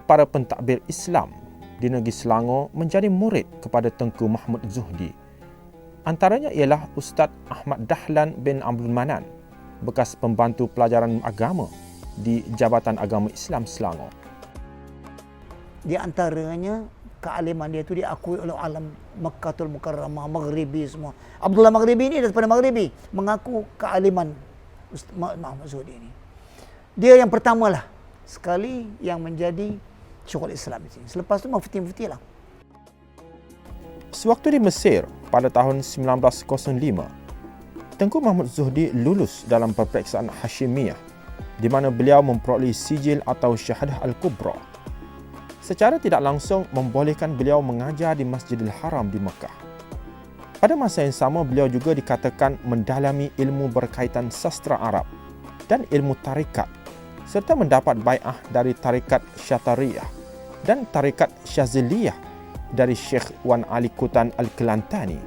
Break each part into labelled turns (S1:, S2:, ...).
S1: para pentadbir Islam di negeri Selangor menjadi murid kepada Tengku Mahmud Zuhdi. Antaranya ialah Ustaz Ahmad Dahlan bin Abdul Manan, bekas pembantu pelajaran agama di Jabatan Agama Islam Selangor.
S2: Di antaranya kealiman dia itu diakui oleh alam Makkatul Mukarramah, Maghribi semua. Abdullah Maghribi ini daripada Maghribi mengaku kealiman Mahmud Zuhdi ini. Dia yang pertamalah sekali yang menjadi Syekhul Islam di sini. Selepas itu mufti-mufti lah.
S1: Sewaktu di Mesir pada tahun 1905, Tengku Mahmud Zuhdi lulus dalam peperiksaan Hashimiyah di mana beliau memperoleh sijil atau Syahadah Al-Kubra. Secara tidak langsung membolehkan beliau mengajar di Masjidil Haram di Mekah. Pada masa yang sama, beliau juga dikatakan mendalami ilmu berkaitan sastra Arab dan ilmu tarikat, serta mendapat bai'ah dari tarikat Syatariyah dan tarikat Syaziliyah dari Syekh Wan Ali Kutan Al-Kelantani.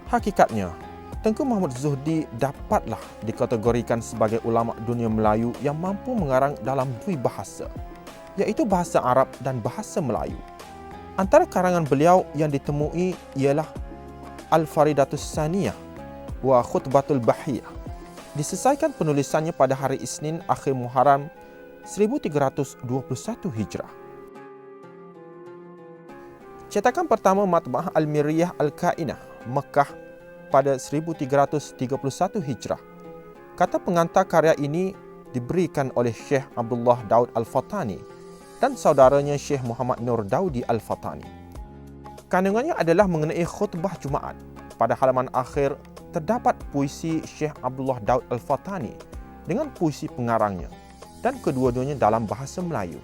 S1: Hakikatnya, Tengku Mahmud Zuhdi dapatlah dikategorikan sebagai ulama dunia Melayu yang mampu mengarang dalam dua bahasa, iaitu bahasa Arab dan bahasa Melayu. Antara karangan beliau yang ditemui ialah Al-Faridatus Saniyah wa Khutbatul Bahiyah. Diselesaikan penulisannya pada hari Isnin akhir Muharram 1321 Hijrah. Cetakan pertama Matba'ah Al-Miriyah Al-Kainah, Mekah pada 1331 Hijrah. Kata pengantar karya ini diberikan oleh Syekh Abdullah Daud Al-Fatani dan saudaranya Syekh Muhammad Nur Daudi Al-Fatani. Kandungannya adalah mengenai khutbah Jumaat. Pada halaman akhir terdapat puisi Syekh Abdullah Daud Al-Fatani dengan puisi pengarangnya dan kedua-duanya dalam bahasa Melayu.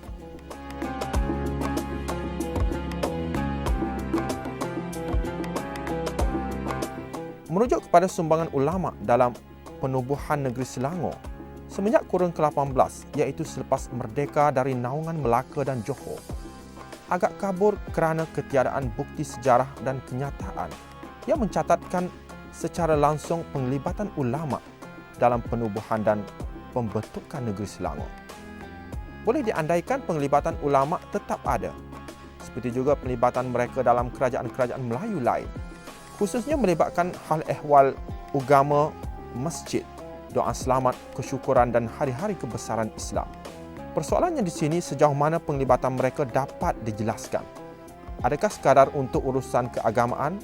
S1: Merujuk kepada sumbangan ulama dalam penubuhan negeri Selangor semenjak kurun ke-18, iaitu selepas merdeka dari naungan Melaka dan Johor, agak kabur kerana ketiadaan bukti sejarah dan kenyataan yang mencatatkan secara langsung penglibatan ulama dalam penubuhan dan pembentukan negeri Selangor. Boleh diandaikan penglibatan ulama tetap ada, seperti juga penglibatan mereka dalam kerajaan-kerajaan Melayu lain, khususnya melibatkan hal ehwal agama, masjid, doa selamat, kesyukuran dan hari-hari kebesaran Islam. Persoalannya di sini sejauh mana penglibatan mereka dapat dijelaskan. Adakah sekadar untuk urusan keagamaan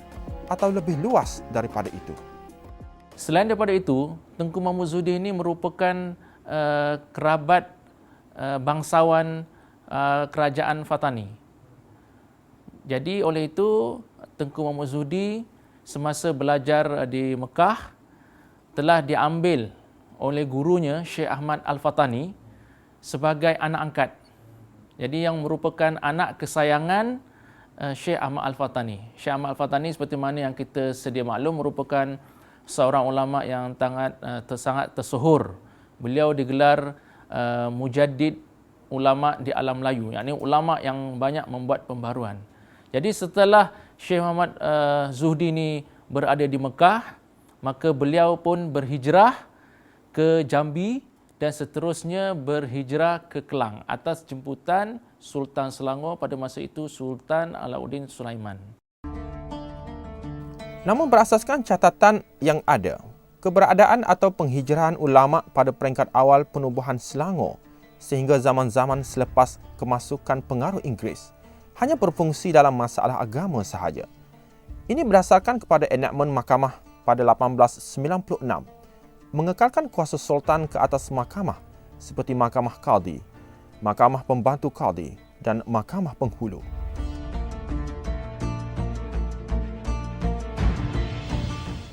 S1: atau lebih luas daripada itu?
S3: Selain daripada itu, Tengku Mahmud Zuhdi ini merupakan kerabat bangsawan kerajaan Fatani. Jadi oleh itu, Tengku Mahmud Zuhdi semasa belajar di Mekah telah diambil oleh gurunya Syekh Ahmad Al-Fatani sebagai anak angkat. Jadi yang merupakan anak kesayangan Syekh Ahmad Al-Fatani. Syekh Ahmad Al-Fatani seperti mana yang kita sedia maklum merupakan seorang ulama yang sangat tersohor. Beliau digelar mujaddid ulama di alam Melayu, yakni ulama yang banyak membuat pembaruan. Jadi setelah Syekh Muhammad Zuhdi ini berada di Mekah, maka beliau pun berhijrah ke Jambi dan seterusnya berhijrah ke Kelang atas jemputan Sultan Selangor pada masa itu, Sultan Alauddin Sulaiman.
S1: Namun berasaskan catatan yang ada, keberadaan atau penghijrahan ulama pada peringkat awal penubuhan Selangor sehingga zaman-zaman selepas kemasukan pengaruh Inggeris hanya berfungsi dalam masalah agama sahaja. Ini berdasarkan kepada enakmen mahkamah pada 1896, mengekalkan kuasa sultan ke atas mahkamah seperti mahkamah qadhi, mahkamah pembantu qadhi dan mahkamah penghulu.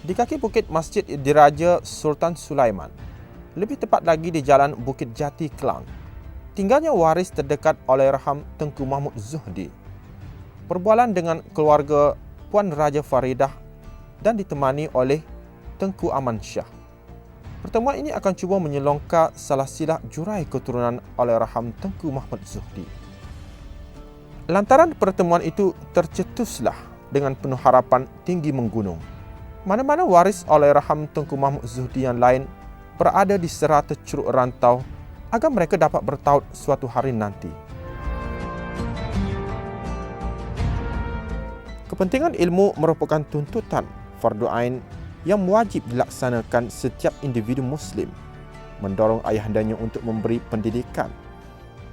S1: Di kaki bukit Masjid Diraja Sultan Sulaiman, lebih tepat lagi di Jalan Bukit Jati, Kelang, tinggalnya waris terdekat Allahyarham Tengku Mahmud Zuhdi. Perbualan dengan keluarga Puan Raja Faridah dan ditemani oleh Tengku Aman Shah. Pertemuan ini akan cuba menyelongkar salah silah jurai keturunan Allahyarham Tengku Mahmud Zuhdi. Lantaran pertemuan itu tercetuslah dengan penuh harapan tinggi menggunung. Mana-mana waris Allahyarham Tengku Mahmud Zuhdi yang lain berada di serata Curug Rantau agar mereka dapat bertaut suatu hari nanti. Kepentingan ilmu merupakan tuntutan fardu ain yang wajib dilaksanakan setiap individu Muslim, mendorong ayahandanya untuk memberi pendidikan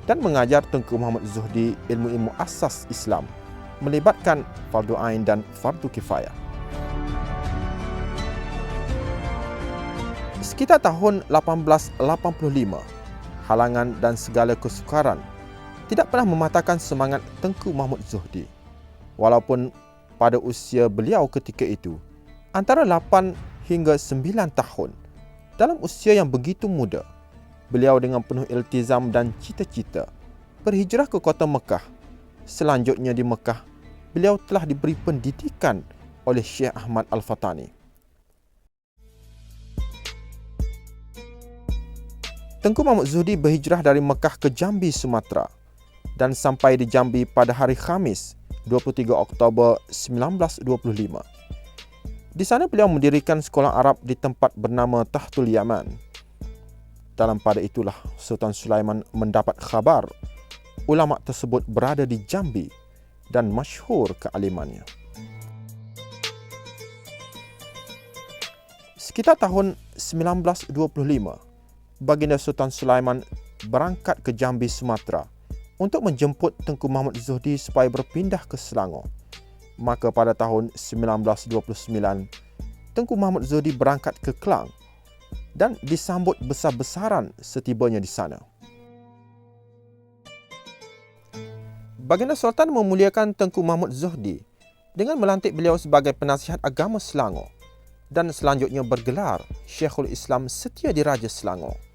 S1: dan mengajar Tengku Muhammad Zuhdi ilmu-ilmu asas Islam melibatkan fardu ain dan fardu kifayah. Sekitar tahun 1885, halangan dan segala kesukaran tidak pernah mematahkan semangat Tengku Muhammad Zuhdi. Walaupun pada usia beliau ketika itu antara 8 hingga 9 tahun, dalam usia yang begitu muda, beliau dengan penuh iltizam dan cita-cita berhijrah ke kota Mekah. Selanjutnya di Mekah, beliau telah diberi pendidikan oleh Syekh Ahmad Al-Fatani. Tengku Muhammad Zuhdi berhijrah dari Mekah ke Jambi, Sumatera dan sampai di Jambi pada hari Khamis, 23 Oktober 1925. Di sana beliau mendirikan sekolah Arab di tempat bernama Tahtul Yaman. Dalam pada itulah Sultan Sulaiman mendapat khabar ulama tersebut berada di Jambi dan masyhur kealimannya. Sekitar tahun 1925, baginda Sultan Sulaiman berangkat ke Jambi, Sumatera untuk menjemput Tengku Muhammad Zuhdi supaya berpindah ke Selangor. Maka pada tahun 1929, Tengku Muhammad Zuhdi berangkat ke Kelang dan disambut besar-besaran setibanya di sana. Baginda Sultan memuliakan Tengku Muhammad Zuhdi dengan melantik beliau sebagai penasihat agama Selangor dan selanjutnya bergelar Syekhul Islam Setia Diraja Selangor.